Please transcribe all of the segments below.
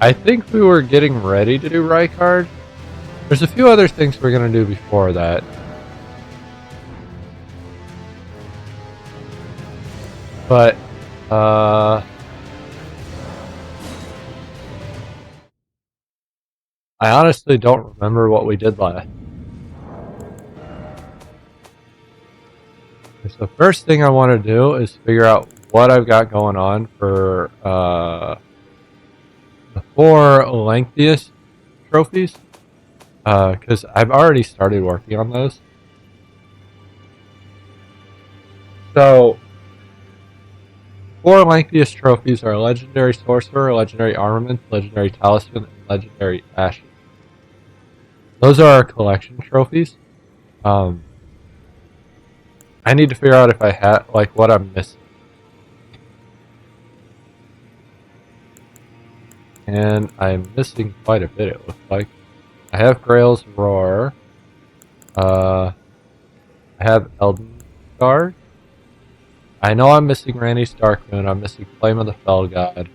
I think we were getting ready to do Rykard. There's a few other things we're gonna do before that. But, I honestly don't remember what we did last. So the first thing I want to do is figure out what I've got going on for the 4 lengthiest trophies, because I've already started working on those. So 4 lengthiest trophies are Legendary Sorcerer, Legendary Armament, Legendary Talisman, and Legendary Ashes. Those are our collection trophies. I need to figure out if I have what I'm missing. And I'm missing quite a bit, it looks like. I have Grail's Roar. I have Elden Guard. I know I'm missing Randy's Dark Moon. I'm missing Flame of the Fell God.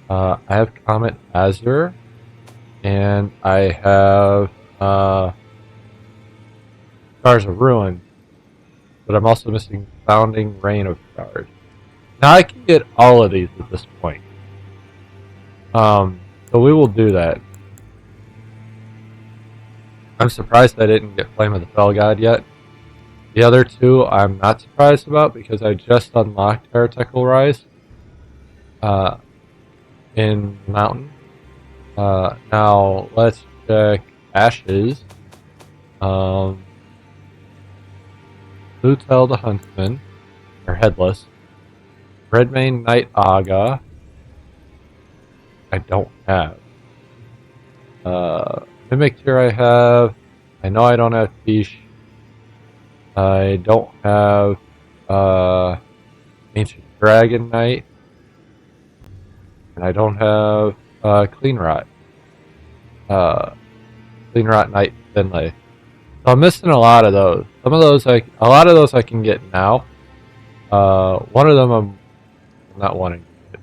I have Comet Azure. And I have Stars of Ruin. But I'm also missing Founding Rain of Stars. Now I can get all of these at this point. So we will do that. I'm surprised I didn't get Flame of the Fell God yet. The other 2 I'm not surprised about because I just unlocked Heretical Rise in Mountain. Now let's check Ashes. Bluetail the Huntsman, or Headless. Redmane Knight Aga. I don't have. Mimic Tier I have. I know I don't have Fish. I don't have Ancient Dragon Knight. And I don't have Clean Rot. Clean Rot Knight Finlay. So I'm missing a lot of those. A lot of those I can get now. One of them I'm not wanting to get.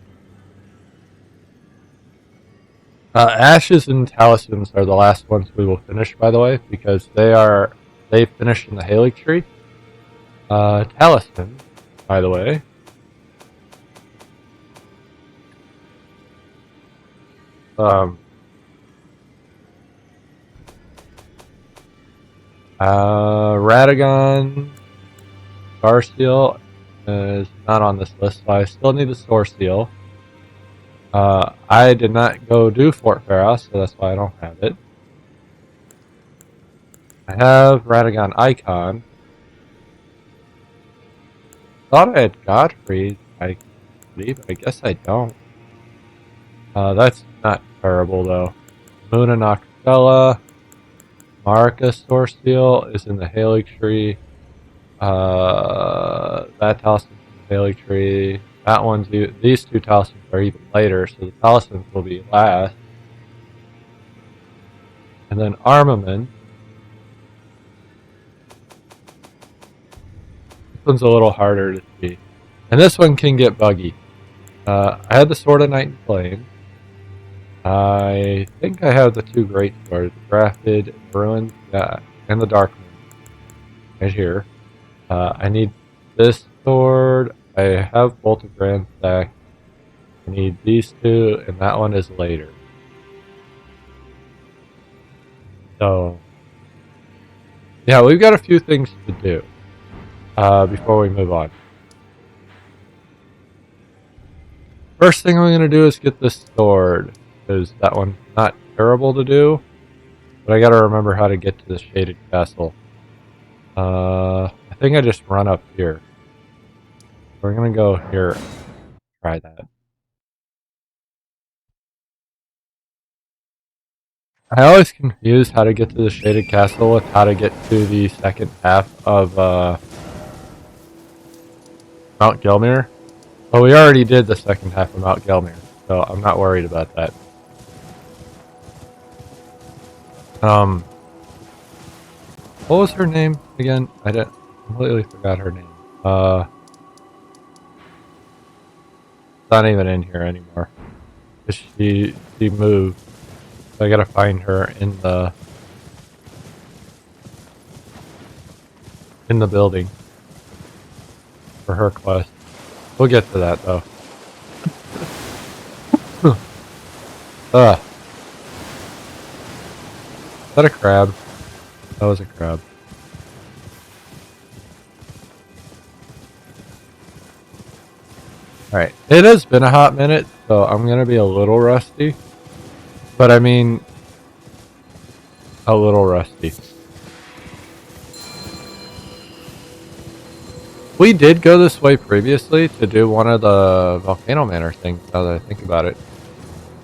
Ashes and Talismans are the last ones we will finish, by the way, because they finished in the Haley tree. Talisman, by the way. Radagon Star Seal is not on this list, so I still need the Source Seal. I did not go do Fort Pharos, so that's why I don't have it. I have Radagon Icon. Thought I had Godfrey, I believe. I guess I don't. That's not terrible, though. Moon and Noctella. Marcus Source Seal is in the Haley tree. That talisman's in the Haley tree. That one's these 2 talismans are even later, so the talismans will be last. And then Armament. This one's a little harder to see. And this one can get buggy. I had the Sword of Night and Flame. I think I have the 2 great swords, Grafted, Ruined, and the Dark Moon. Right here. I need this sword. I have Bolt of Grand Stack. I need these 2, and that one is later. So, yeah, we've got a few things to do before we move on. First thing I'm going to do is get this sword, because that one's not terrible to do, but I got to remember how to get to the Shaded Castle. I think I just run up here. We're going to go here. Try that. I always confuse how to get to the Shaded Castle with how to get to the second half of Mount Gelmir. Well, we already did the second half of Mount Gelmir, so I'm not worried about that. What was her name again? I completely forgot her name. It's not even in here anymore. 'Cause she moved. So I gotta find her in the building for her quest. We'll get to that though. Ugh. Is that a crab? That was a crab. Alright. It has been a hot minute, so I'm gonna be a little rusty. But I mean, a little rusty. We did go this way previously to do one of the Volcano Manor things, now that I think about it.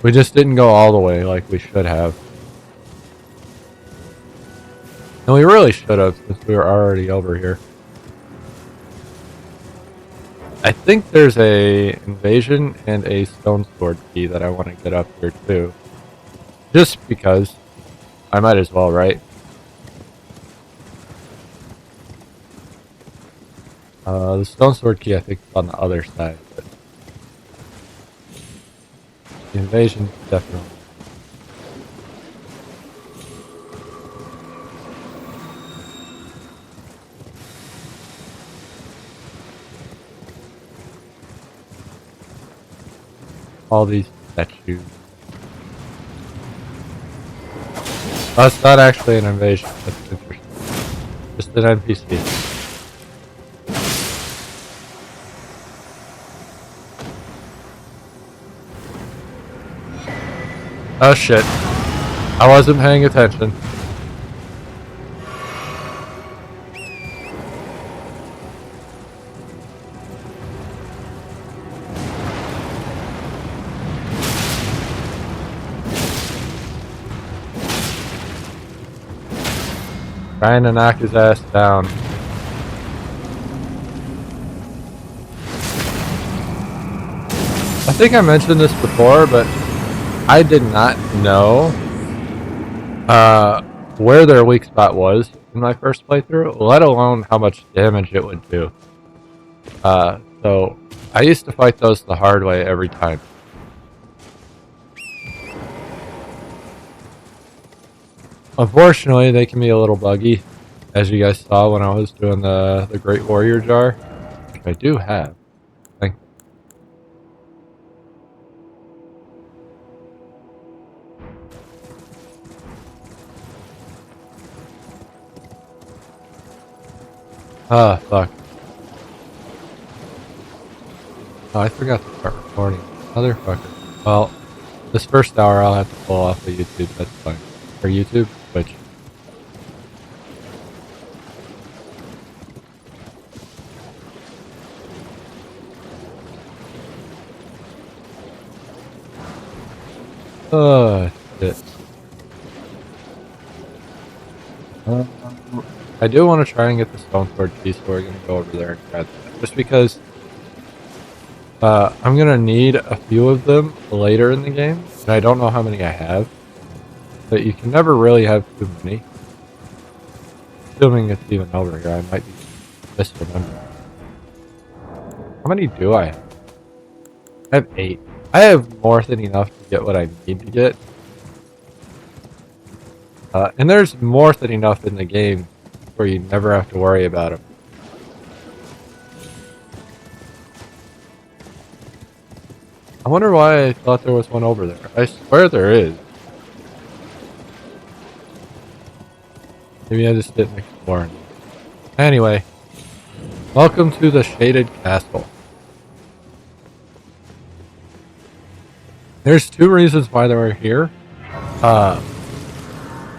We just didn't go all the way like we should have. And we really should have, since we were already over here. I think there's a invasion and a stone sword key that I want to get up here too. Just because. I might as well, right? The stone sword key I think is on the other side, but the invasion definitely. All these statues. Oh, it's not actually an invasion. That's interesting. Just an NPC. Oh shit. I wasn't paying attention. Trying to knock his ass down. I think I mentioned this before, but I did not know where their weak spot was in my first playthrough, let alone how much damage it would do. So I used to fight those the hard way every time. Unfortunately, they can be a little buggy, as you guys saw when I was doing the Great Warrior Jar, which I do have. Thank you. Ah, fuck. Oh, I forgot to start recording. Motherfucker. Well, this first hour I'll have to pull off of YouTube, that's fine. Or YouTube? Twitch. Oh, shit. I do want to try and get the stone sword key, so we're going to go over there and grab that. Just because I'm going to need a few of them later in the game, and I don't know how many I have. But you can never really have too many. Assuming it's even over here, I might be misremembering. How many do I have? I have 8. I have more than enough to get what I need to get. And there's more than enough in the game where you never have to worry about them. I wonder why I thought there was one over there. I swear there is. Maybe I just didn't explore. Anyway, welcome to the Shaded Castle. There's 2 reasons why they were here.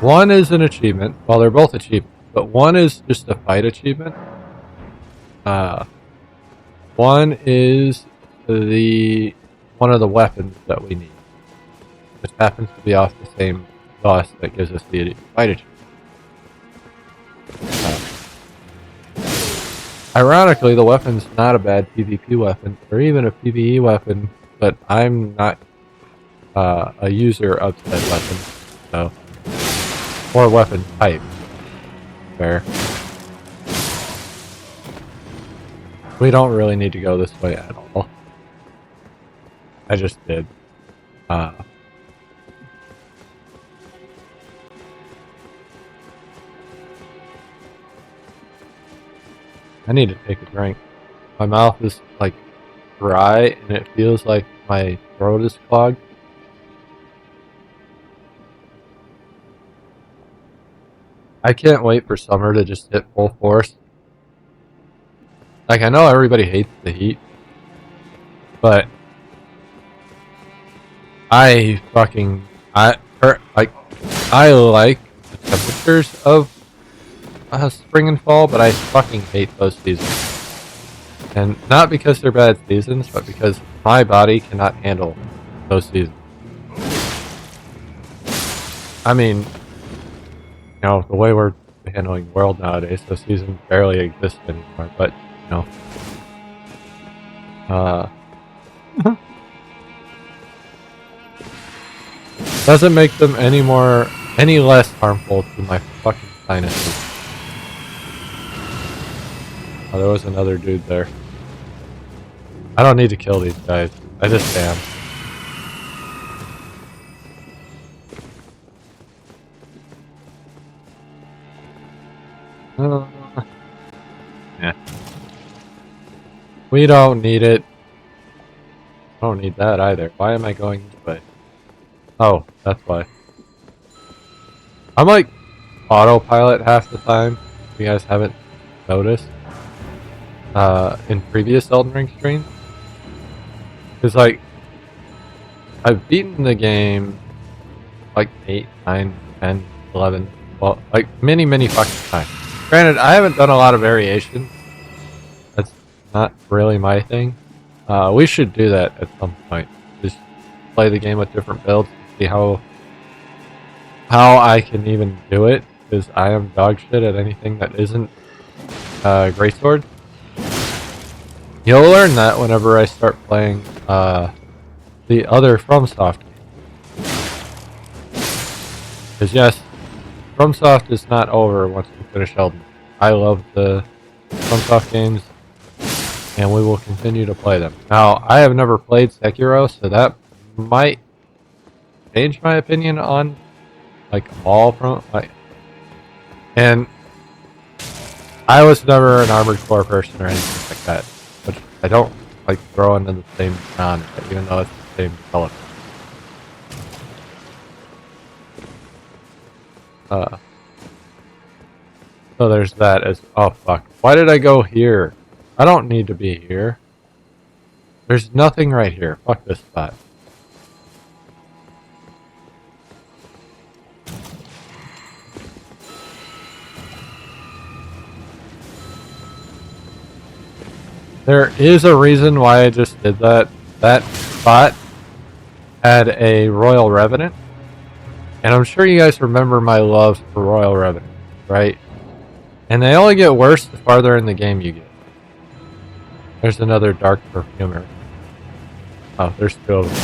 One is an achievement. Well, they're both achievements, but one is just a fight achievement. One is one of the weapons that we need, which happens to be off the same boss that gives us the fight achievement. Ironically, the weapon's not a bad PvP weapon, or even a PvE weapon, but I'm not a user of said weapon, so... Or weapon type. Fair. We don't really need to go this way at all. I just did. Uh, I need to take a drink. My mouth is like dry and it feels like my throat is clogged. I can't wait for summer to just hit full force. Like, I know everybody hates the heat, but I fucking I like the temperatures of spring and fall, but I fucking hate those seasons. And not because they're bad seasons, but because my body cannot handle those seasons. I mean, you know, the way we're handling the world nowadays, those seasons barely exist anymore. But you know, uh, doesn't make them any less harmful to my fucking sinuses. Oh, there was another dude there. I don't need to kill these guys. I just am. Yeah. We don't need it. I don't need that either. Why am I going this way? Oh, that's why. I'm like autopilot half the time. If you guys haven't noticed. In previous Elden Ring streams. Because like, I've beaten the game like 8, 9, 10, 11, 12, like many fucking times. Granted, I haven't done a lot of variation. That's not really my thing. We should do that at some point. Just play the game with different builds and see how I can even do it. Because I am dog shit at anything that isn't Greatsword. You'll learn that whenever I start playing the other FromSoft game. Because yes, FromSoft is not over once we finish Elden. I love the FromSoft games, and we will continue to play them. Now, I have never played Sekiro, so that might change my opinion on like all from like. And I was never an Armored Core person or anything like that, but I don't like throw into the same genre, even though it's the same developer. So there's that as oh fuck. Why did I go here? I don't need to be here. There's nothing right here. Fuck this spot. There is a reason why I just did that. That spot had a Royal Revenant. And I'm sure you guys remember my love for Royal Revenant, right? And they only get worse the farther in the game you get. There's another Dark Perfumer. Oh, there's two of them.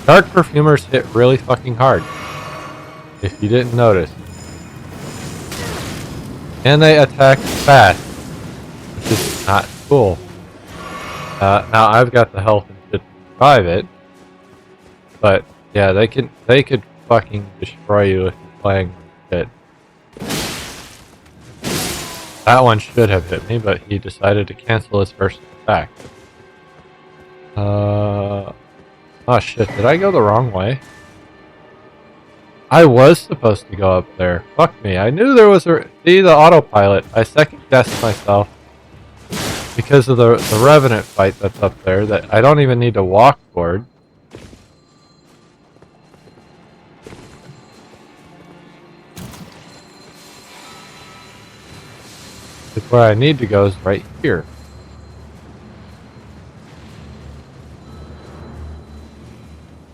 Dark Perfumers hit really fucking hard. If you didn't notice. And they attack fast. Which is not cool. Now I've got the health and shit to survive it. But yeah, they could fucking destroy you if you're playing shit. That one should have hit me, but he decided to cancel his first attack. Oh shit, did I go the wrong way? I was supposed to go up there. Fuck me, I knew there was a... See, the autopilot. I second guessed myself. Because of the Revenant fight that's up there that I don't even need to walk toward. It's where I need to go is right here.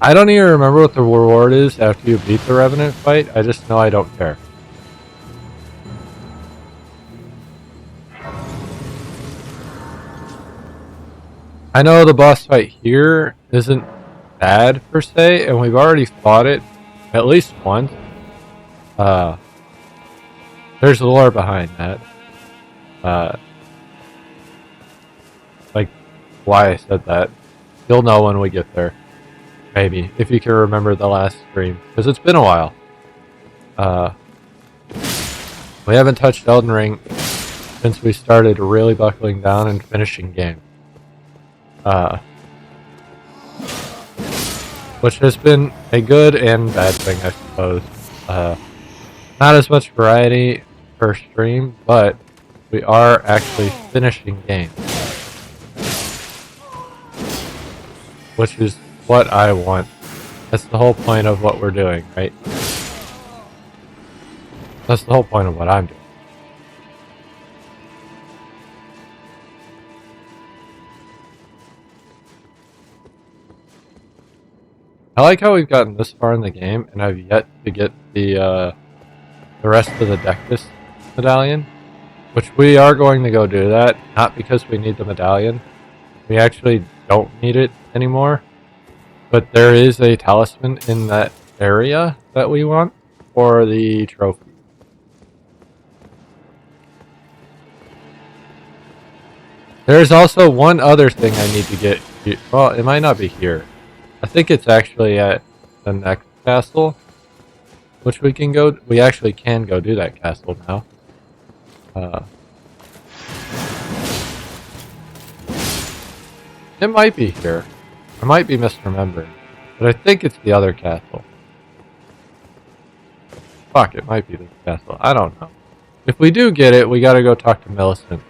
I don't even remember what the reward is after you beat the Revenant fight. I just know I don't care. I know the boss fight here isn't bad per se, and we've already fought it at least once. There's lore behind that. Like why I said that. You'll know when we get there. Maybe, if you can remember the last stream. Because it's been a while. We haven't touched Elden Ring since we started really buckling down and finishing games. Which has been a good and bad thing, I suppose. Not as much variety per stream, but we are actually finishing games. Which is what I want. That's the whole point of what we're doing, right? That's the whole point of what I'm doing. I like how we've gotten this far in the game, and I've yet to get the rest of the Dectus medallion, which we are going to go do that, not because we need the medallion. We actually don't need it anymore, but there is a talisman in that area that we want for the trophy. There's also one other thing I need to get. Well, it might not be here. I think it's actually at the next castle, which we can go. We actually can go do that castle now. It might be here. I might be misremembering, but I think it's the other castle. Fuck, it might be this castle. I don't know. If we do get it, we gotta go talk to Millicent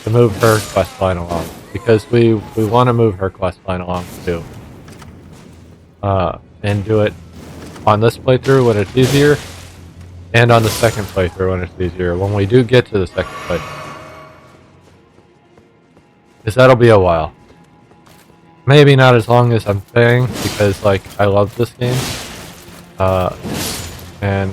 to move her questline along, because we want to move her questline along too. And do it on this playthrough when it's easier, and on the second playthrough when it's easier, when we do get to the second playthrough. Because that'll be a while. Maybe not as long as I'm saying, because, like, I love this game. And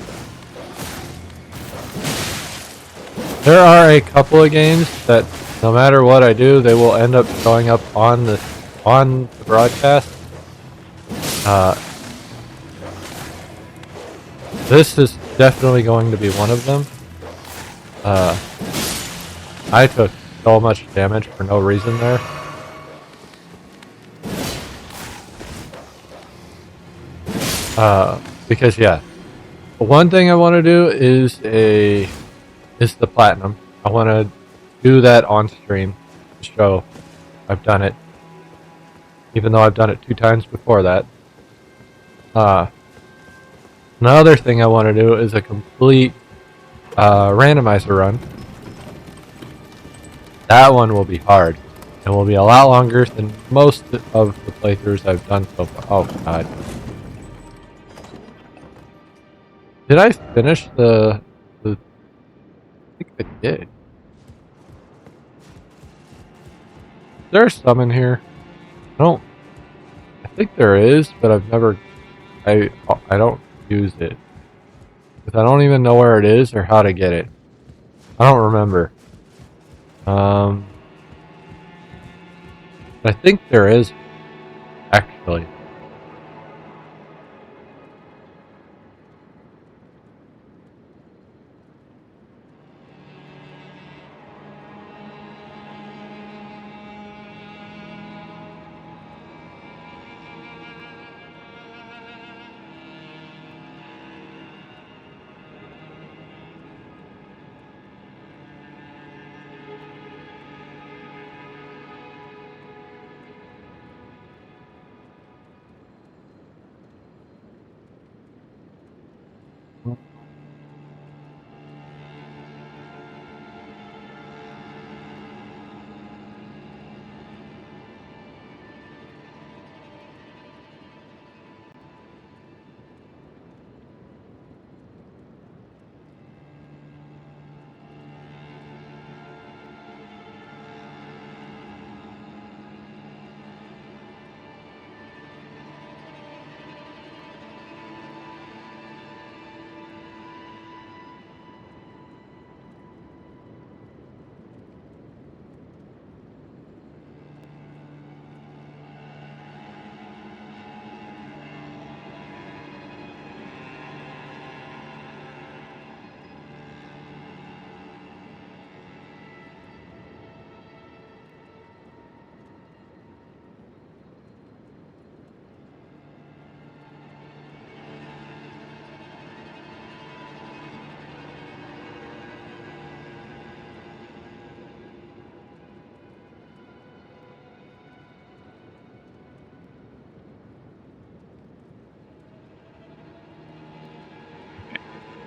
there are a couple of games that, no matter what I do, they will end up showing up on the broadcast. This is definitely going to be one of them. I took so much damage for no reason there. Because yeah, one thing I want to do is the platinum. I want to do that on stream to show I've done it, even though I've done it 2 times before that. Another thing I want to do is a complete randomizer run. That one will be hard, and will be a lot longer than most of the playthroughs I've done so far. Oh god. Did I finish the I think I did. Is there some in here? I think there is, but I've never, I don't use it. Because I don't even know where it is or how to get it. I don't remember. I think there is, actually.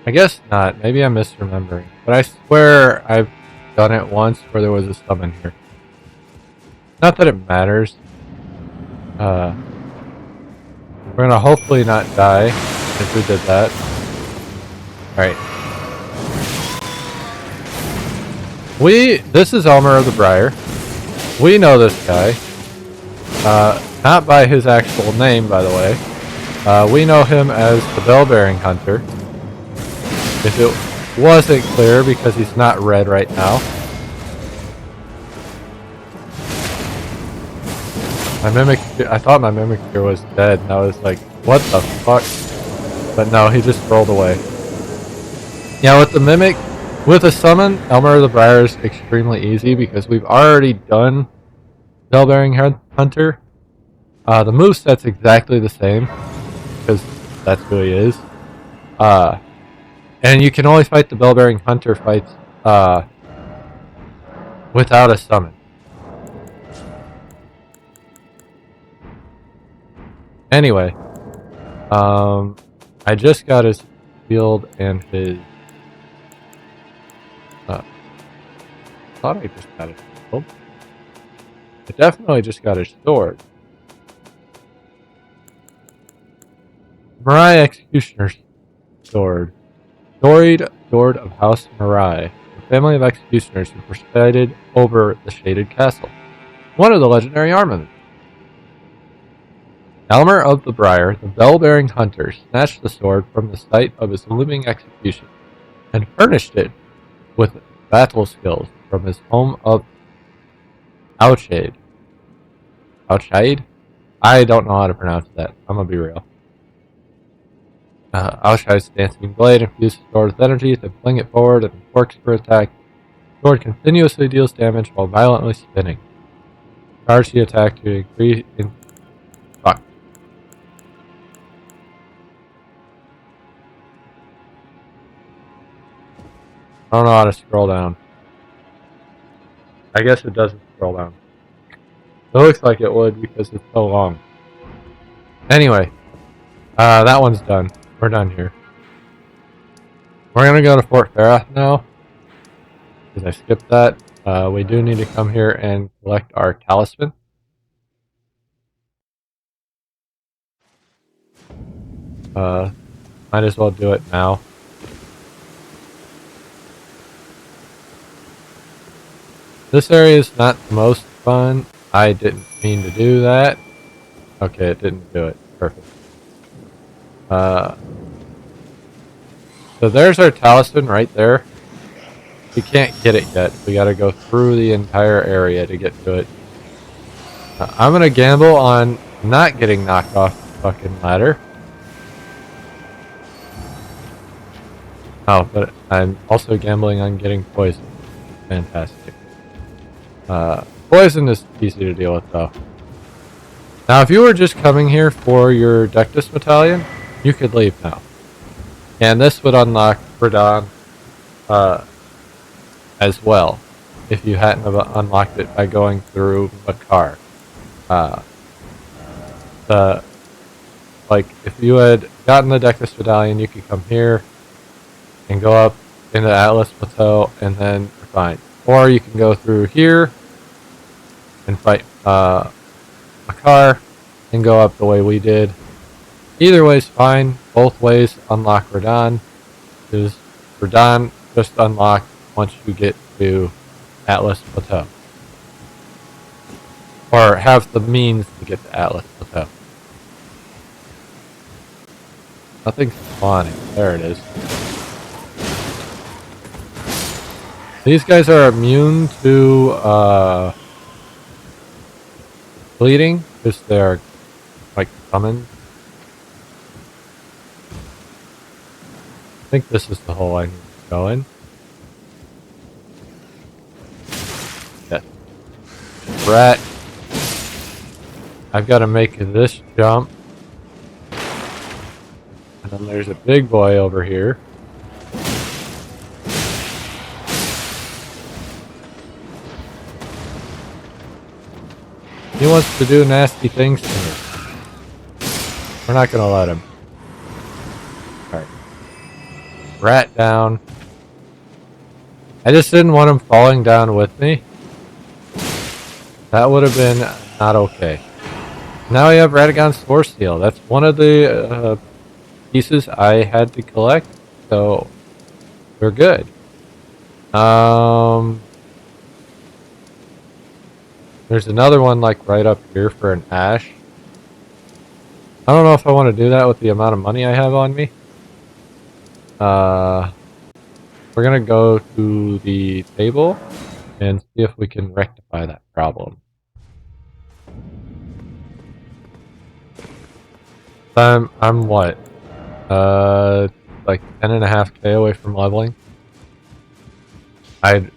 I guess not. Maybe I'm misremembering. But I swear I've done it once where there was a summon here. Not that it matters. We're gonna hopefully not die if we did that. Alright. This is Elmer of the Briar. We know this guy. Not by his actual name, by the way. We know him as the Bell-Bearing Hunter. If it wasn't clear, because he's not red right now. My Mimic, I thought my Mimic here was dead, and I was like, what the fuck? But no, he just rolled away. Yeah, with the Mimic, with a summon, Elmer of the Briar is extremely easy because we've already done Bell-Bearing Hunter. The moveset's exactly the same, because that's who he is. And you can only fight the Bell-Bearing Hunter fights without a summon. Anyway, I just got his shield and his... I thought I just got his shield. I definitely just got his sword. Mirai Executioner's Sword. Storied Sword of House Mirai, the family of executioners who presided over the Shaded Castle. One of the legendary armaments. Elmer of the Briar, the bell-bearing hunter, snatched the sword from the site of his looming execution and furnished it with battle skills from his home of Ouchade. Ouchade? I don't know how to pronounce that. I'm gonna be real. Outshide's dancing blade infuses the sword with energy to fling it forward and forks for attack. The sword continuously deals damage while violently spinning. Charge the attack to increase in... Fuck. I don't know how to scroll down. I guess it doesn't scroll down. It looks like it would because it's so long. Anyway, that one's done. We're done here. We're gonna go to Fort Farah now, because I skipped that. We do need to come here and collect our talisman. Might as well do it now. This area is not the most fun. I didn't mean to do that. Okay, it didn't do it. Perfect. So there's our talisman right there. We can't get it yet. We gotta go through the entire area to get to it. I'm gonna gamble on not getting knocked off the fucking ladder. Oh, but I'm also gambling on getting poisoned. Fantastic. Poison is easy to deal with though. Now if you were just coming here for your Dectus Battalion, you could leave now. And this would unlock Radon as well, if you hadn't have unlocked it by going through Makar. Like, if you had gotten the Dectus Battalion, you could come here and go up into Atlas Plateau, and then you're fine. Or you can go through here and fight Makar and go up the way we did. Either way is fine. Both ways unlock Radon. Because Radon just unlocked once you get to Atlas Plateau. Or have the means to get to Atlas Plateau. Nothing's spawning. There it is. These guys are immune to bleeding because they're like summoned. I think this is the hole I need to go in. Yes. Rat. I've got to make this jump. And then there's a big boy over here. He wants to do nasty things to me. We're not going to let him. Alright. rat down. I just didn't want him falling down with me. That would have been not okay. Now we have Radagon's Force Seal. That's one of the pieces I had to collect, so we're good. There's another one like right up here for an ash. I don't know if I want to do that with the amount of money I have on me. We're gonna go to the table and see if we can rectify that problem. I'm what? Like 10.5k away from leveling. I'm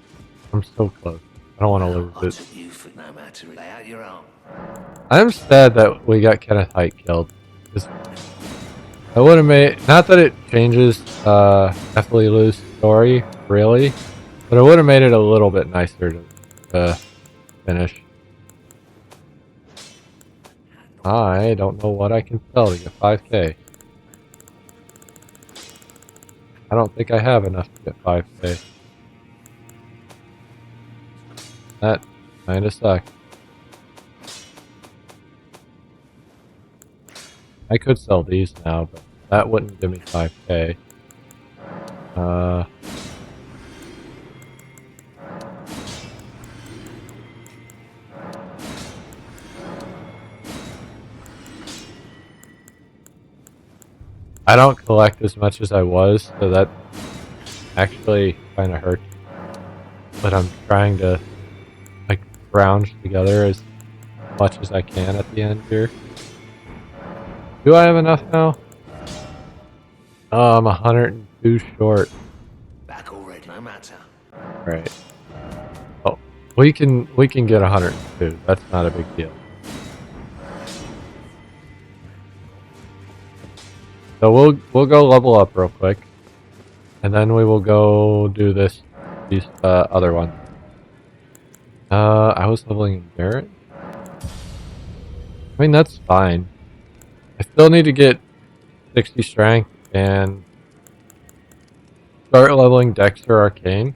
so close. I don't want to lose it. I'm sad that we got Kenneth Hite killed. I would have made, not that it changes Deathly Lou's story, really, but it would have made it a little bit nicer to finish. I don't know what I can sell to get 5k. I don't think I have enough to get 5k. That kinda sucks. I could sell these now, but that wouldn't give me 5k. I don't collect as much as I was, so that actually kind of hurts. But I'm trying to like scrounge together as much as I can at the end here. Do I have enough now? Oh, I'm 102 short. Back already, no matter. Right. Oh, we can get 102. That's not a big deal. So we'll go level up real quick, and then we will go do these other ones. I was leveling Barrett. I mean, that's fine. I still need to get 60 strength and start leveling Dexter Arcane.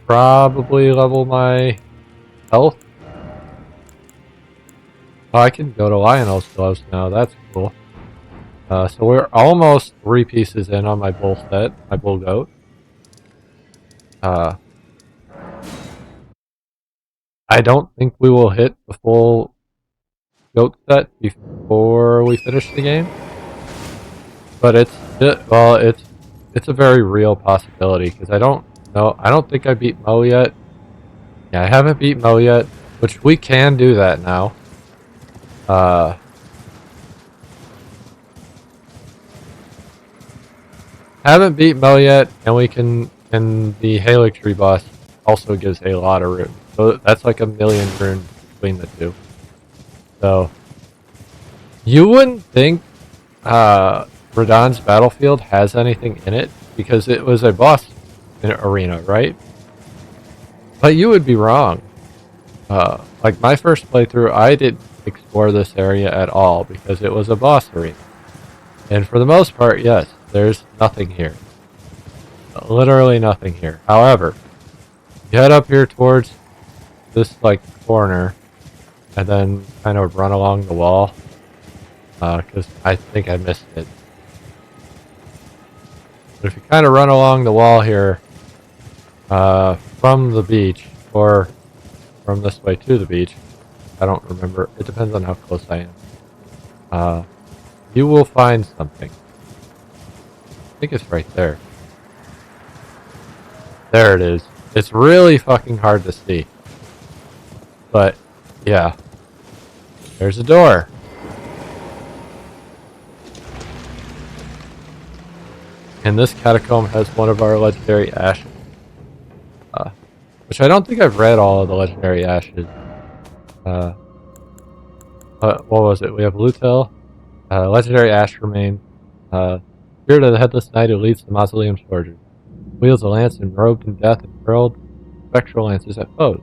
Probably level my health. Oh, I can go to Lionel's gloves now. That's cool. So we're almost 3 pieces in on my bull set, my bull goat. I don't think we will hit the full goat set before we finish the game, but it's a very real possibility because I don't know. I don't think I beat Mo yet. Yeah, I haven't beat Mo yet, which we can do that now. Haven't beat Mo yet, and we can. And the Halix Tree boss also gives a lot of runes, so that's like 1,000,000 runes between the two. So you wouldn't think Radagon's Battlefield has anything in it because it was a boss arena, right? But you would be wrong. Like my first playthrough, I didn't explore this area at all because it was a boss arena. And for the most part, yes, there's nothing here. Literally nothing here. However, you head up here towards this like corner and then kind of run along the wall because I think I missed it. But if you kind of run along the wall here from the beach or from this way to the beach, I don't remember. It depends on how close I am. You will find something. I think it's right there. There it is. It's really fucking hard to see. But, yeah. There's a door. And this catacomb has one of our legendary ashes. Which I don't think I've read all of the legendary ashes. What was it? We have Lutel, legendary ash remains, spirit of the headless knight who leads the mausoleum soldiers. Wields a lance and robed in death and hurled spectral lances at foes.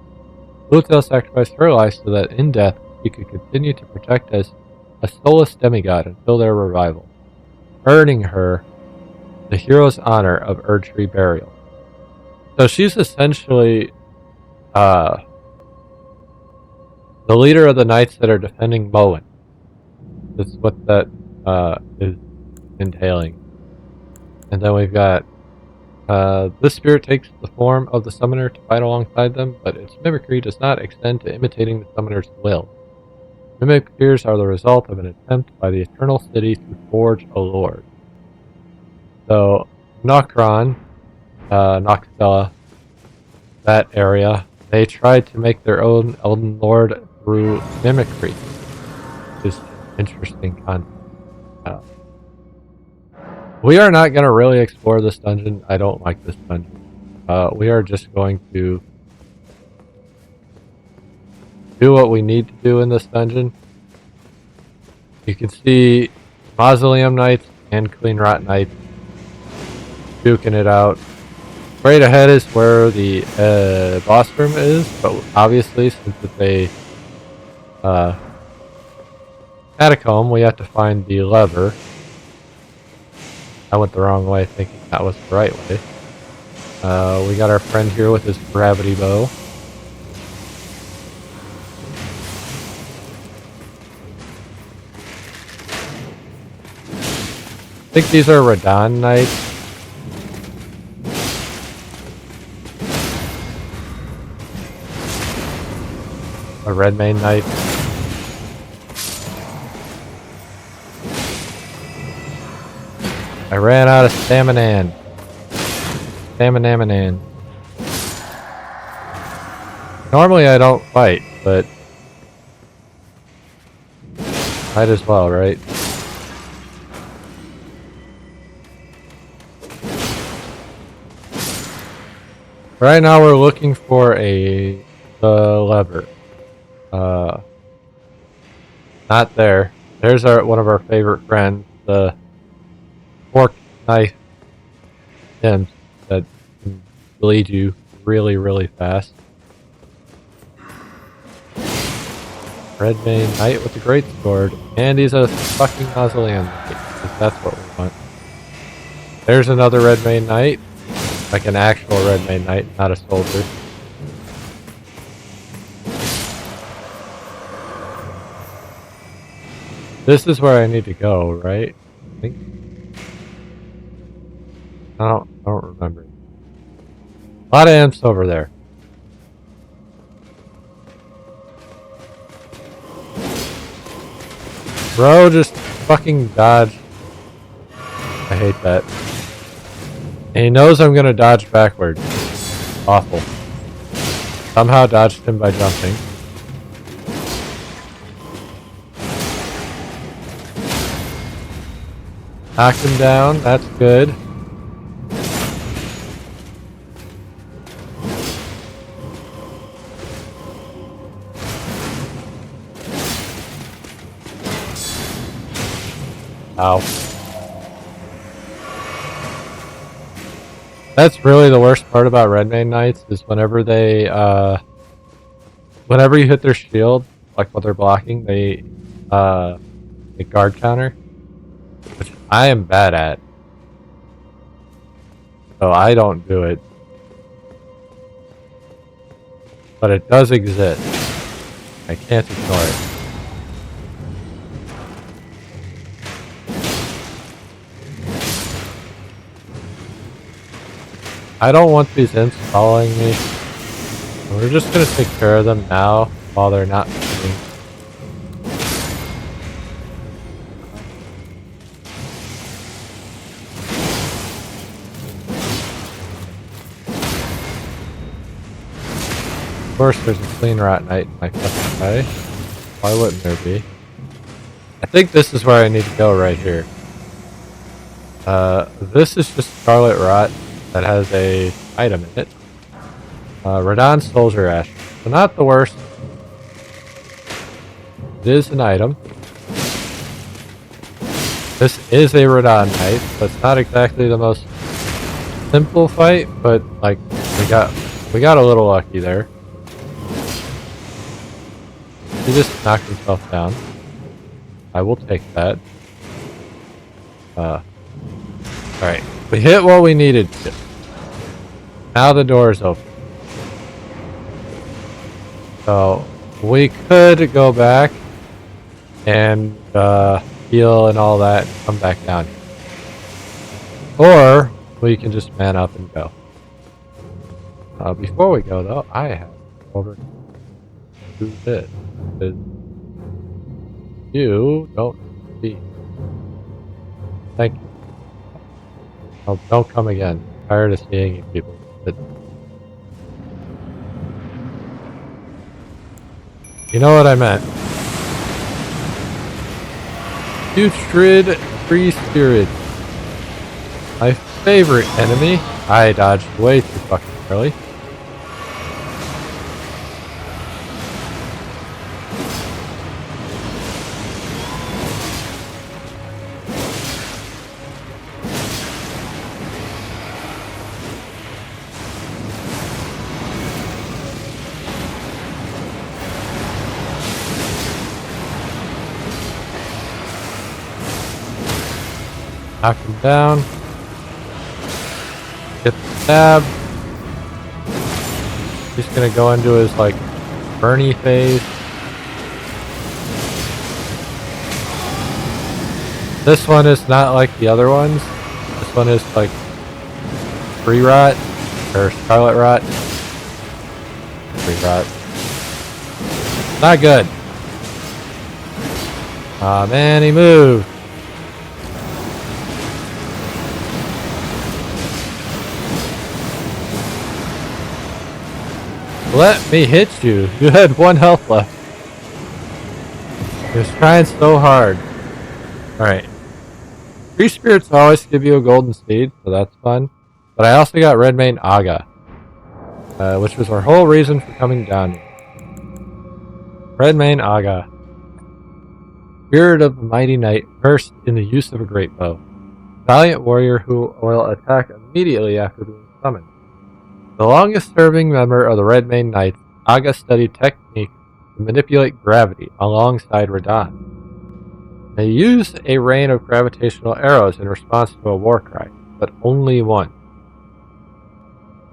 Lutel sacrificed her life so that in death she could continue to protect as a soulless demigod until their revival. earning her the hero's honor of Erdtree burial. So she's essentially the leader of the knights that are defending Moen. That's what that is entailing. And then we've got this spirit takes the form of the summoner to fight alongside them, but its mimicry does not extend to imitating the summoner's will. Mimicries are the result of an attempt by the Eternal City to forge a lord. So, Nokron, Nokstella, that area, they tried to make their own Elden Lord through mimicry. Which is an interesting concept. We are not going to really explore this dungeon. I don't like this dungeon. We are just going to do what we need to do in this dungeon. You can see Mausoleum Knights and Clean Rot Knights duking it out. Right ahead is where the boss room is, but obviously since it's a catacomb, we have to find the lever. I went the wrong way thinking that was the right way. We got our friend here with his gravity bow. I think these are Radon Knights. A Redmane Knight. I ran out of stamina. Stamina. Normally I don't fight, but might as well, right? Right now we're looking for the lever. Not there. There's one of our favorite friends, the fork knife imps that can bleed you really, really fast. Redmane Knight with a great sword, and he's a fucking mausoleum knight, because that's what we want. There's another Redmane Knight, like an actual Redmane Knight, not a soldier. This is where I need to go, right? I think. I don't remember. A lot of imps over there. Bro, just fucking dodge. I hate that. And he knows I'm gonna dodge backward. Awful. Somehow dodged him by jumping. Knocked him down, that's good. Ow. That's really the worst part about Redmane Knights, is whenever you hit their shield, like what they're blocking, they guard counter, which I am bad at. So I don't do it. But it does exist. I can't ignore it. I don't want these imps following me. We're just gonna take care of them now while they're not moving. Of course there's a Clean Rot Knight in my fucking way. Why wouldn't there be? I think this is where I need to go right here. This is just Scarlet Rot that has a item in it. Radon Soldier Ash. So not the worst. It is an item. This is a Radon Knight, so it's not exactly the most simple fight, but like we got a little lucky there. He just knocked himself down. I will take that. Alright, we hit what we needed to. Now the door is open. So, we could go back and heal and all that and come back down here. Or, we can just man up and go. Before we go though, I have to over do this. Because you don't see. Thank you. Oh, don't come again. I'm tired of seeing you people. You know what I meant. Putrid Free Spirit. My favorite enemy. I dodged way too fucking early. Knock him down. Get the stab. He's gonna go into his like Bernie phase. This one is not like the other ones. This one is like Free Rot or Scarlet Rot. Free Rot. Not good. Aw man, he moved. Let me hit you. You had 1 health left. He was trying so hard. Alright. Free spirits always give you a golden seed, so that's fun. But I also got Redmane Aga, which was our whole reason for coming down here. Redmane Aga. Spirit of a mighty knight, versed in the use of a great bow. Valiant warrior who will attack immediately after being summoned. The longest-serving member of the Redmane Knights, Aga studied technique to manipulate gravity alongside Radahn. They used a rain of gravitational arrows in response to a war cry, but only one.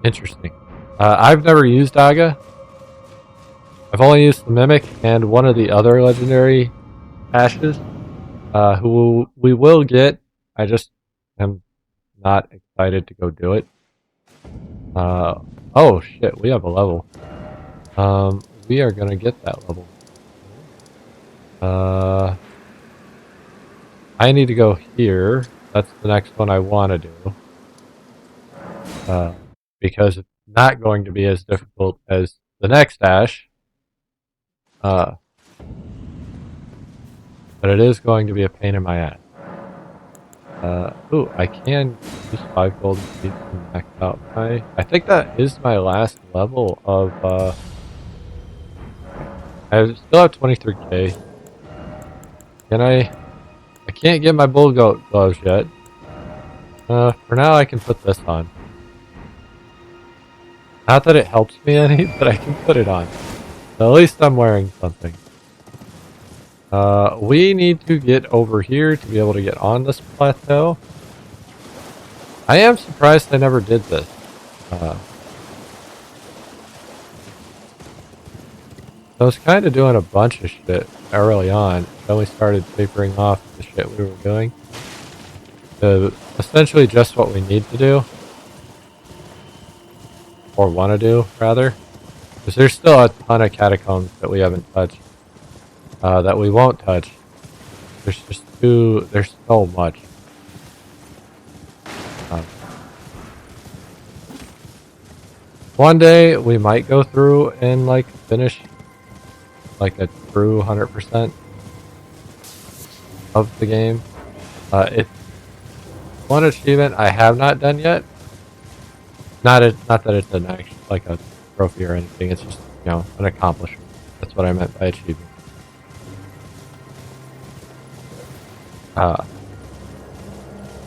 Interesting. I've never used Aga. I've only used the Mimic and one of the other legendary ashes, who we will get. I just am not excited to go do it. Oh shit, we have a level. We are gonna get that level. I need to go here. That's the next one I want to do. Because it's not going to be as difficult as the next Ash. But it is going to be a pain in my ass. Ooh, I can use 5 golden seeds to max out my... I think that is my last level of, I still have 23k. Can I can't get my bull goat gloves yet. For now I can put this on. Not that it helps me any, but I can put it on. So at least I'm wearing something. We need to get over here to be able to get on this plateau. I am surprised I never did this. I was kind of doing a bunch of shit early on. Then we started tapering off the shit we were doing. Essentially just what we need to do. Or want to do, rather. Because there's still a ton of catacombs that we haven't touched. That we won't touch. There's just there's so much. One day we might go through and like finish like a true 100% of the game. It's one achievement I have not done yet. Not that it's an actual, like a trophy or anything. It's just, you know, an accomplishment. That's what I meant by achievement.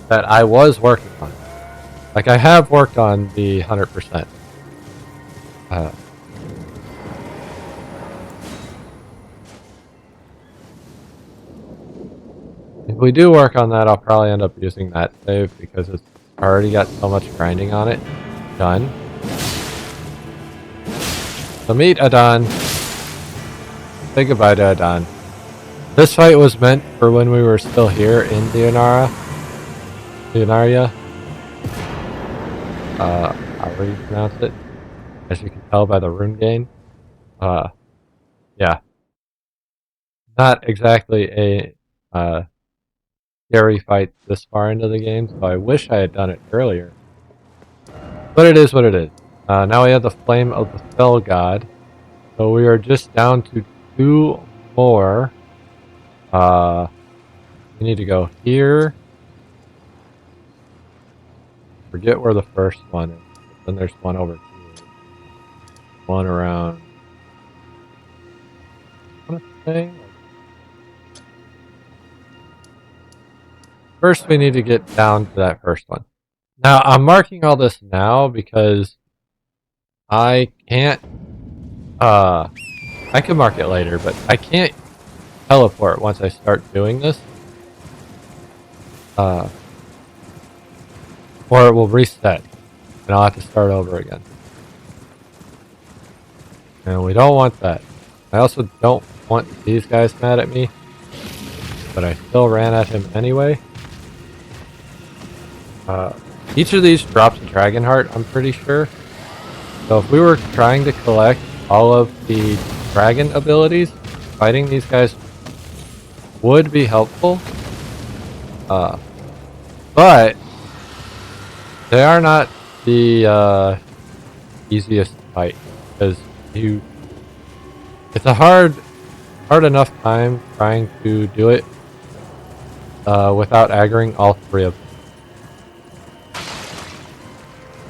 That I was working on. Like I have worked on the 100%. If we do work on that, I'll probably end up using that save because it's already got so much grinding on it done. So meet Adon. Say goodbye to Adon. This fight was meant for when we were still here in Leonaria. However you pronounce it. As you can tell by the rune gain. Yeah. Not exactly a scary fight this far into the game, so I wish I had done it earlier. But it is what it is. Now we have the Flame of the Fell God. So we are just down to 2 more. We need to go here. Forget where the first one is. But then there's one over here. One around. I want to say. First, we need to get down to that first one. Now, I'm marking all this now because I can't. I can mark it later, but I can't teleport once I start doing this. Or it will reset, and I'll have to start over again. And we don't want that. I also don't want these guys mad at me, but I still ran at him anyway. Each of these drops a dragon heart, I'm pretty sure. So if we were trying to collect all of the dragon abilities, fighting these guys would be helpful. But they are not the easiest to fight because it's a hard enough time trying to do it without aggroing all 3 of them.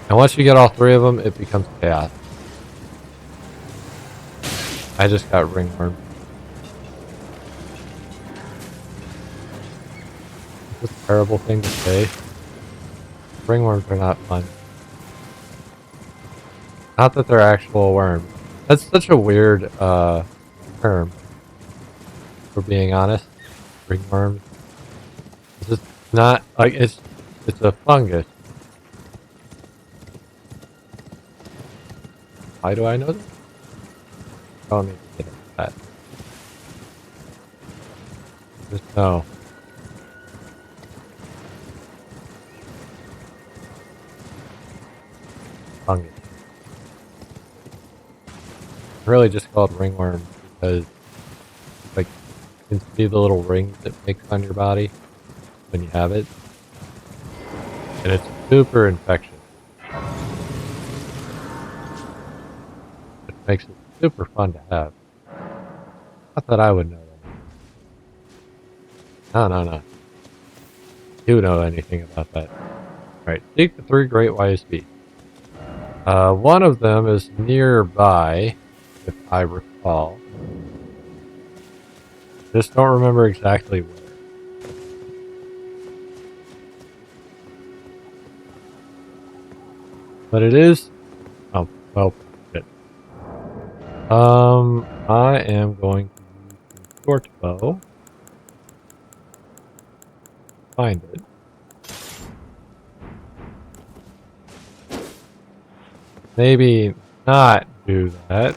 And once you get all 3 of them, it becomes chaos. I just got ringworm. It's a terrible thing to say. Ringworms are not fun. Not that they're actual worms. That's such a weird term. For being honest, ringworms. It's just not like it's a fungus. Why do I know that? I don't need to get into that. Just know. Fungus. Really just called ringworm because like you can see the little rings it makes on your body when you have it. And it's super infectious. Which makes it super fun to have. Not that I would know that. No. You know anything about that. Right, seek the 3 great wise beasts. One of them is nearby, if I recall. Just don't remember exactly where. But it is. Oh, well, shit. I am going to use the short bow. Find it. Maybe not do that.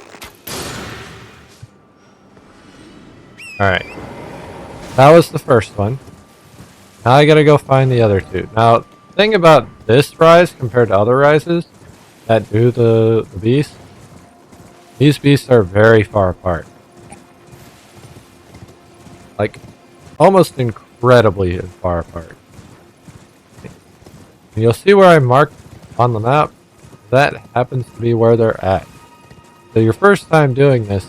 Alright. That was the first one. Now I gotta go find the other 2. Now, the thing about this rise compared to other rises that do the beasts, these beasts are very far apart. Like, almost incredibly far apart. And you'll see where I marked on the map, that happens to be where they're at. So your first time doing this,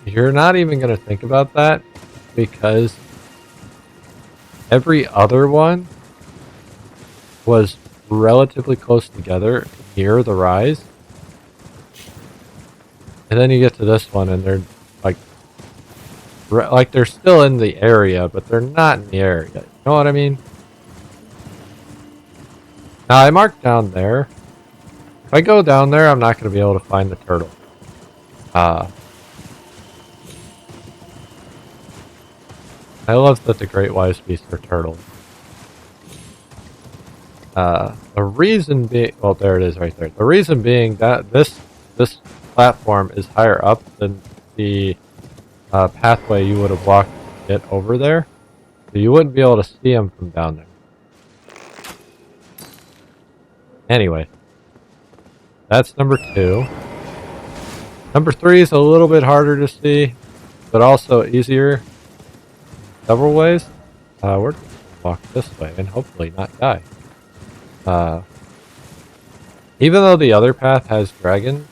you're not even going to think about that because every other one was relatively close together near the rise. And then you get to this one and they're like they're still in the area, but they're not in the area. You know what I mean? Now I marked down there. If I go down there, I'm not going to be able to find the turtle. I love that the great wise beasts are turtles. The reason being, well, there it is right there. The reason being that this platform is higher up than the pathway you would have walked to get over there, so you wouldn't be able to see them from down there. Anyway, that's number 2. Number 3 is a little bit harder to see, but also easier in several ways. We're just gonna walk this way and hopefully not die. Even though the other path has dragons,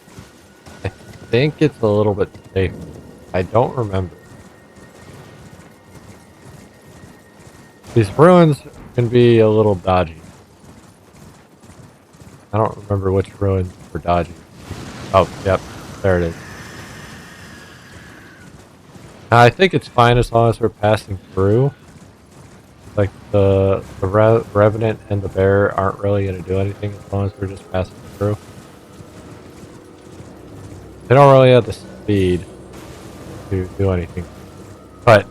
I think it's a little bit safer. I don't remember. These ruins can be a little dodgy. I don't remember which ruins were dodgy. Oh, yep, there it is. Now, I think it's fine as long as we're passing through. Like the Revenant and the bear aren't really going to do anything as long as we're just passing through. They don't really have the speed to do anything. But,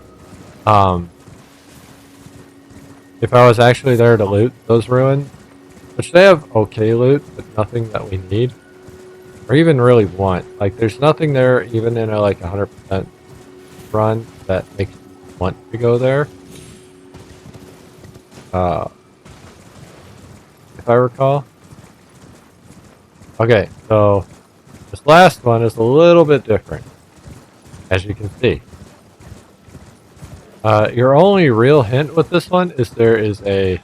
if I was actually there to loot those ruins, which they have okay loot, but nothing that we need, or even really want. Like, there's nothing there, even in a, like, 100% run, that makes me want to go there. If I recall. Okay, so this last one is a little bit different, as you can see. Your only real hint with this one is there is a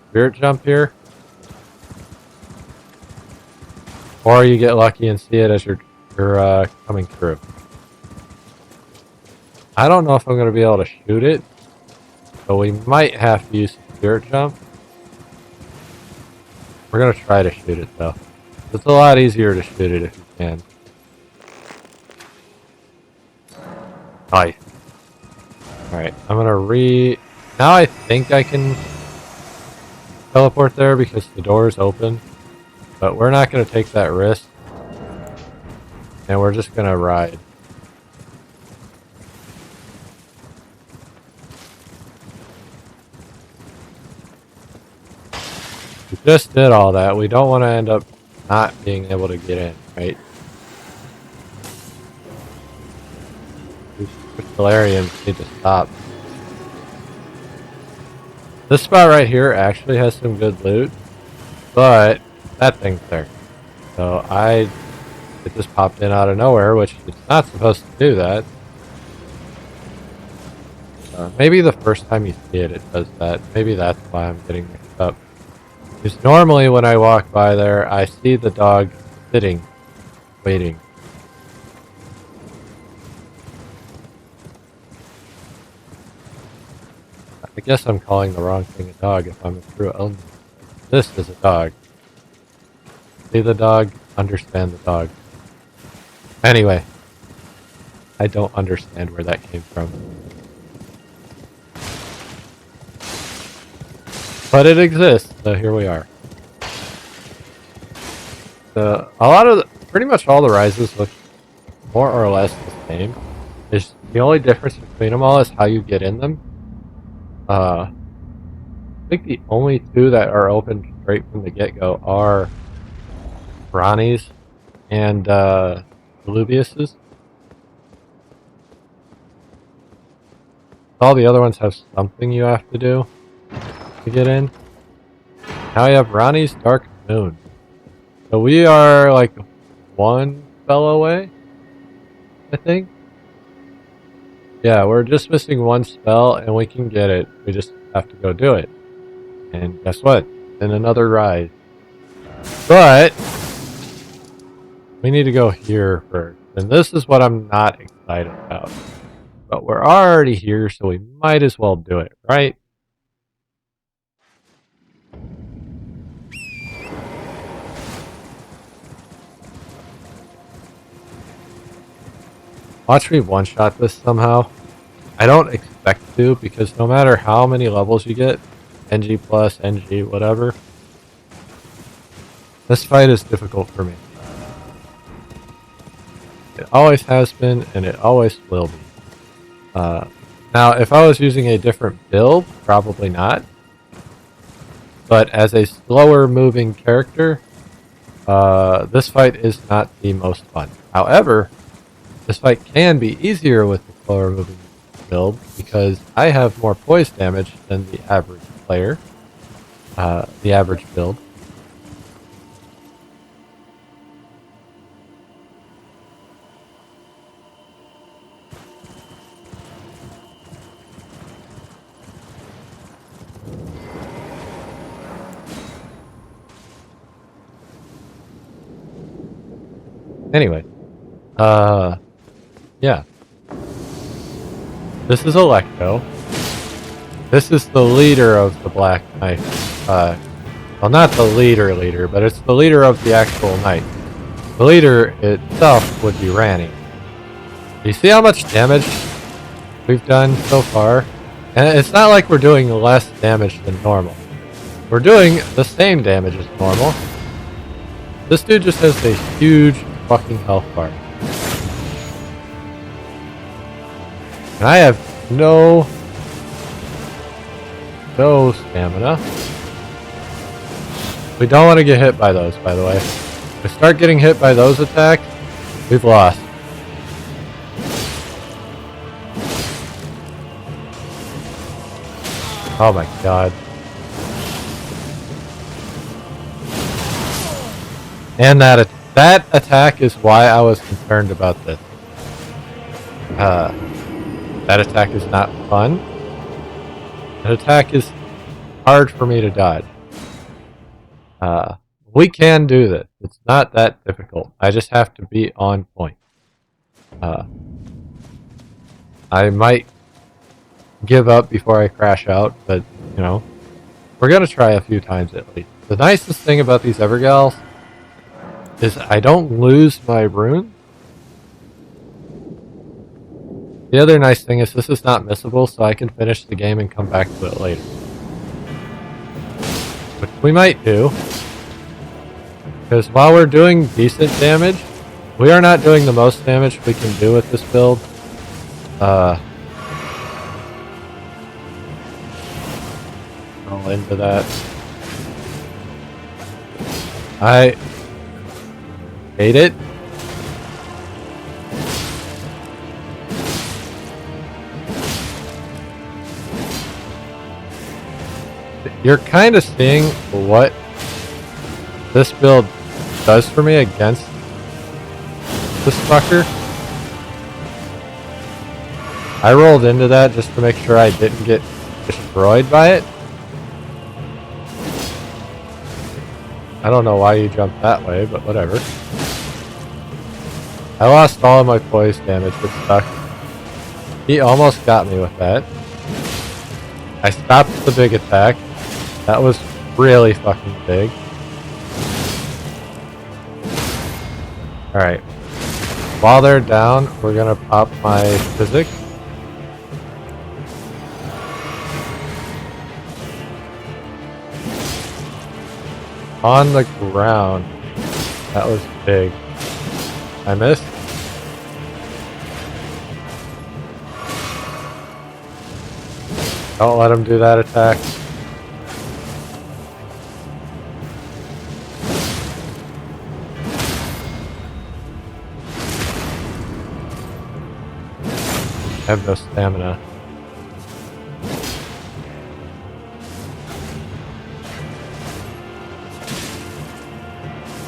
spirit jump here, or you get lucky and see it as you're coming through. I don't know if I'm going to be able to shoot it, so we might have to use the spirit jump. We're going to try to shoot it though. It's a lot easier to shoot it if you can. Nice. Alright, I'm gonna now I think I can teleport there because the door is open. But we're not gonna take that risk. And we're just gonna ride. We just did all that. We don't want to end up not being able to get in, right? These Crystallarians need to stop. This spot right here actually has some good loot, but that thing's there. So it just popped in out of nowhere, which it's not supposed to do that. Maybe the first time you see it, it does that. Maybe that's why I'm getting mixed up. Because normally when I walk by there, I see the dog sitting, waiting. I guess I'm calling the wrong thing a dog if I'm a true Elden. This is a dog. See the dog, understand the dog. Anyway, I don't understand where that came from. But it exists, so here we are. Pretty much all the rises look more or less the same. The only difference between them all is how you get in them. I think the only two that are open straight from the get-go are Ronnie's and Lubius's. All the other ones have something you have to do to get in. Now we have Ronnie's Dark Moon. So we are like one spell away, I think. Yeah, we're just missing one spell and we can get it. We just have to go do it. And guess what? In another ride. But we need to go here first. And this is what I'm not excited about. But we're already here, so we might as well do it, right? Watch me one-shot this somehow. I don't expect to, because no matter how many levels you get, NG plus, NG, whatever, this fight is difficult for me. It always has been, and it always will be. Now, if I was using a different build, probably not. but as a slower moving character, this fight is not the most fun. However, this fight can be easier with the slower moving build because I have more poise damage than the average player, the average build. Anyway, yeah. This is Electo. This is the leader of the Black Knight. Well, not the leader, but it's the leader of the actual knight. The leader itself would be Ranny. You see how much damage we've done so far? And it's not like we're doing less damage than normal. We're doing the same damage as normal. This dude just has a huge fucking health bar. And I have no stamina. We don't want to get hit by those, by the way. If we start getting hit by those attacks, we've lost. Oh my god. And that attack is why I was concerned about this. That attack is not fun. That attack is hard for me to dodge. We can do this. It's not that difficult. I just have to be on point. I might give up before I crash out, but, you know, we're gonna try a few times at least. The nicest thing about these Evergals is I don't lose my rune. The other nice thing is this is not missable, so I can finish the game and come back to it later. Which we might do. Because while we're doing decent damage, we are not doing the most damage we can do with this build. I'll into that. I hate it. You're kind of seeing what this build does for me against this fucker. I rolled into that just to make sure I didn't get destroyed by it. I don't know why you jumped that way, but whatever. I lost all of my poise damage, which sucked. He almost got me with that. I stopped the big attack. That was really fucking big. Alright. While they're down, we're gonna pop my physics. On the ground. That was big. I missed. Don't let him do that attack. I have no stamina.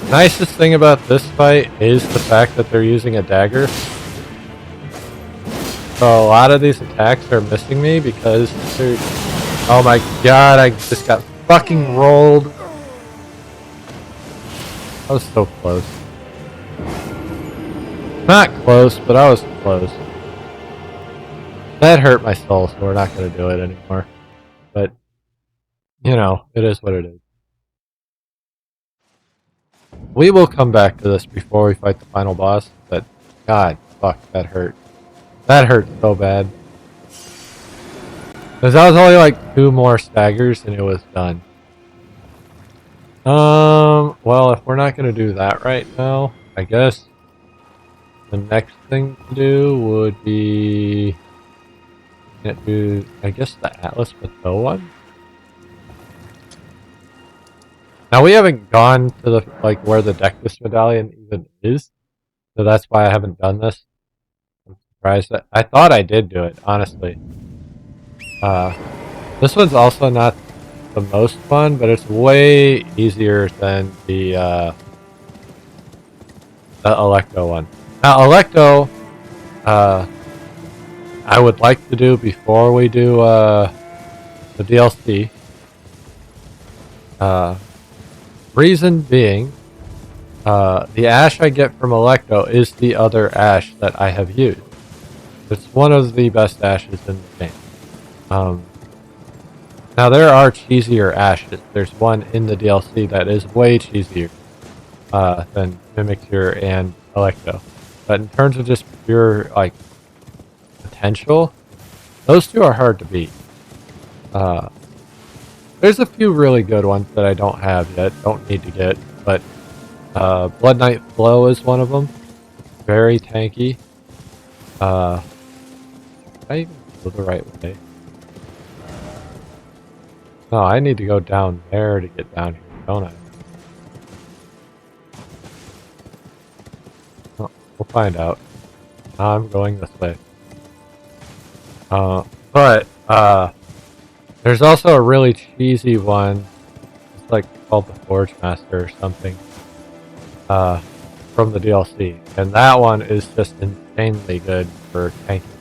Nicest thing about this fight is the fact that they're using a dagger. So a lot of these attacks are missing me because they're... Oh my god, I just got fucking rolled. I was so close. Not close, but I was close. That hurt my soul, so we're not going to do it anymore. But, you know, it is what it is. We will come back to this before we fight the final boss, but god, fuck, that hurt. That hurt so bad. Because that was only like 2 more staggers and it was done. Well, if we're not going to do that right now, I guess the next thing to do would be... Can't do, I guess, the Atlas Plateau one? Now we haven't gone to the where the Dectus medallion even is, so that's why I haven't done this. I'm surprised that I thought I did do it, honestly. This one's also not the most fun, but it's way easier than the Electo one. Now Electo, I would like to do before we do the DLC. Reason being, the ash I get from Electo is the other ash that I have used. It's one of the best ashes in the game. Now there are cheesier ashes. There's one in the DLC that is way cheesier than Mimikyu and Electo. But in terms of just pure potential, those two are hard to beat. There's a few really good ones that I don't have yet, don't need to get, but Blood Knight Flow is one of them. Very tanky. I even go the right way. No, I need to go down there to get down here, don't I? Oh, we'll find out. I'm going this way. But there's also a really cheesy one. It's called the Forge Master or something. From the DLC. And that one is just insanely good for tanking.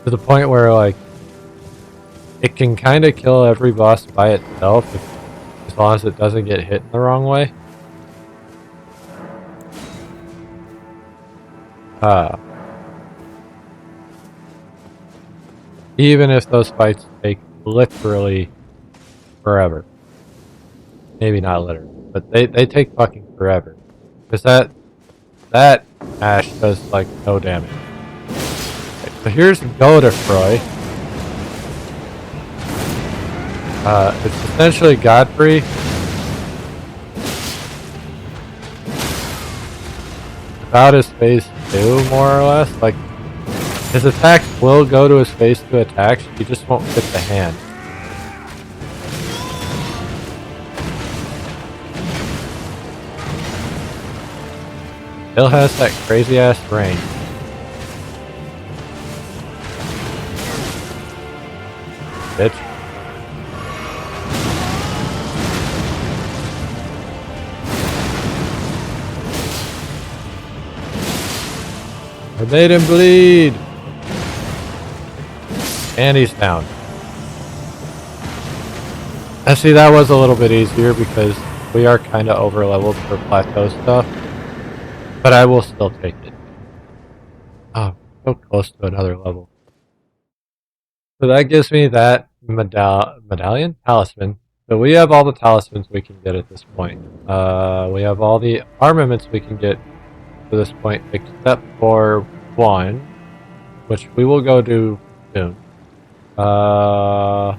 To the point where it can kind of kill every boss by itself as long as it doesn't get hit in the wrong way. Even if those fights take literally forever. Maybe not literally, but they take fucking forever. Because that ash does no damage. Okay, so here's Godefroy. It's essentially Godfrey. Without his phase 2, more or less. His attacks will go to his phase 2 attacks, he just won't fit the hand. Still has that crazy ass range. Bitch. I made him bleed! And he's down. And see, that was a little bit easier because we are kind of over leveled for plateau stuff. But I will still take it. Oh, so close to another level. So that gives me that medallion? Talisman. So we have all the talismans we can get at this point. We have all the armaments we can get to this point, except for one, which we will go do soon. I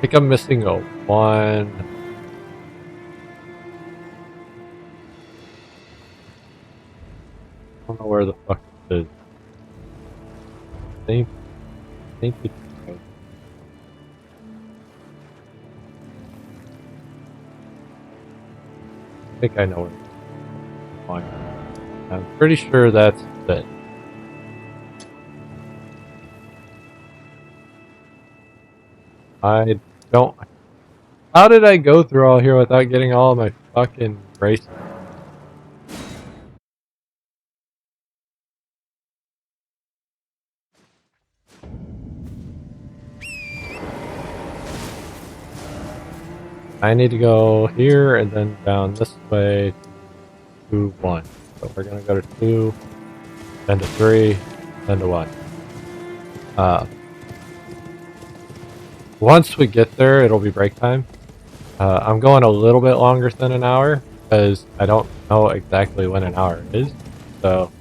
think I'm missing a one. I don't know where the fuck it is. I think it's... I think I know where it's going. I'm pretty sure that's it. I don't... How did I go through all here without getting all of my fucking bracelets? I need to go here and then down this way to 1. So we're gonna go to 2, then to 3, then to 1. Once we get there, it'll be break time. I'm going a little bit longer than an hour because I don't know exactly when an hour is. So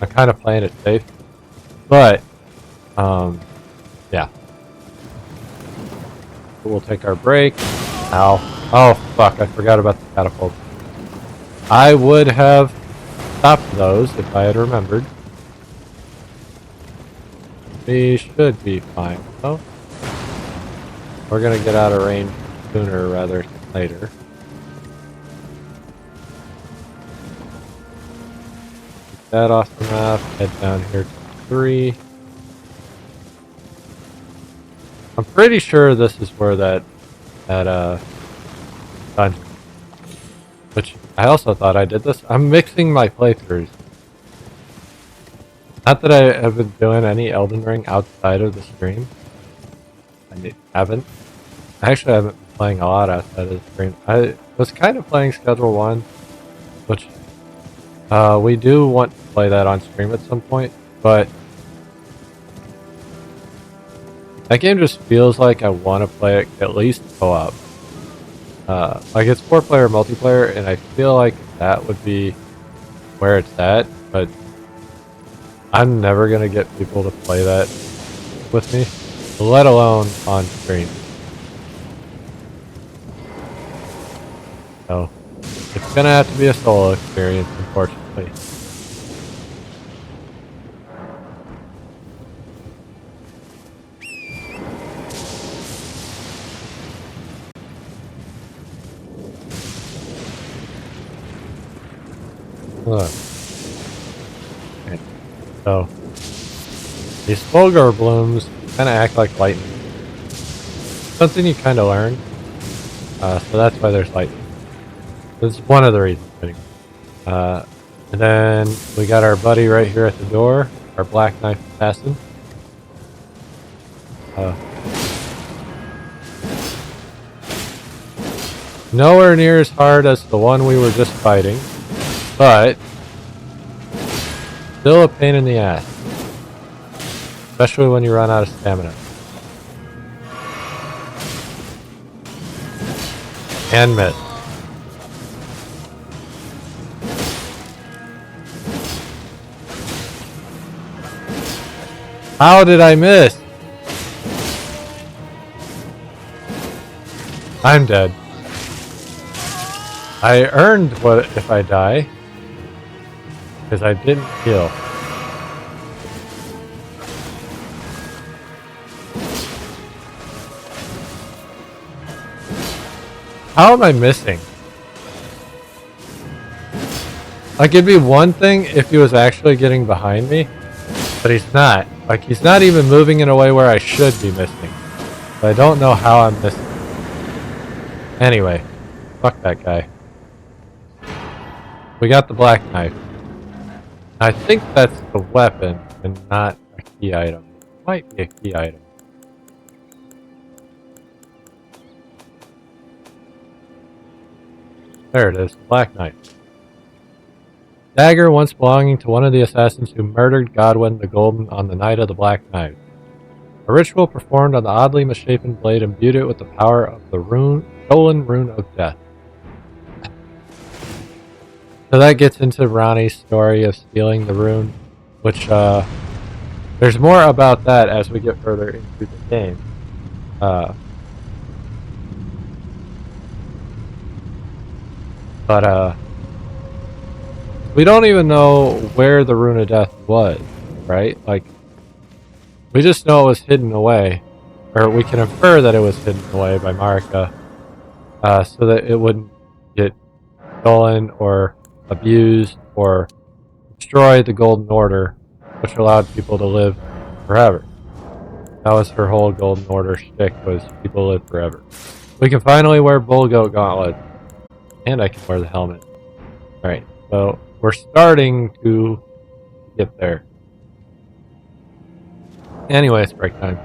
I'm kind of playing it safe. But, yeah. We'll take our break. Ow. Oh, fuck. I forgot about the catapult. I would have stopped those if I had remembered. We should be fine, though. We're gonna get out of range sooner rather than later. Get that off the map, head down here to 3. I'm pretty sure this is where that dungeon. Which I also thought I did this. I'm mixing my playthroughs. Not that I have been doing any Elden Ring outside of the stream. I haven't. I actually haven't been playing a lot outside of the stream. I was kind of playing Schedule 1, which we do want to play that on stream at some point, but that game just feels like I want to play it at least co-op. Like it's 4-player multiplayer, and I feel like that would be where it's at, but I'm never gonna get people to play that with me, let alone on stream. So it's gonna have to be a solo experience, unfortunately. Look. Okay. So these Fulgur blooms kind of act like lightning. Something you kind of learn. So that's why there's lightning. That's one of the reasons. And then we got our buddy right here at the door, our Black Knife Assassin. Nowhere near as hard as the one we were just fighting, but still a pain in the ass. Especially when you run out of stamina. And miss. How did I miss? I'm dead. I earned what if I die, because I didn't heal. How am I missing? Like, it'd be one thing if he was actually getting behind me, but he's not. Like, he's not even moving in a way where I should be missing. But I don't know how I'm missing. Anyway, fuck that guy. We got the Black Knife. I think that's the weapon and not a key item. It might be a key item. There it is, Black Knife. Dagger once belonging to one of the assassins who murdered Godwin the Golden on the night of the Black Knife. A ritual performed on the oddly misshapen blade imbued it with the power of the stolen rune of death. So that gets into Ronnie's story of stealing the rune, which there's more about that as we get further into the game. But we don't even know where the rune of death was, right? Like, we just know it was hidden away, or we can infer that it was hidden away by Marika, so that it wouldn't get stolen or abused or destroy the Golden Order, which allowed people to live forever. That was her whole Golden Order shtick, was people live forever. We can finally wear Bull Goat gauntlets, and I can wear the helmet. Alright, so we're starting to get there. Anyway, it's break time.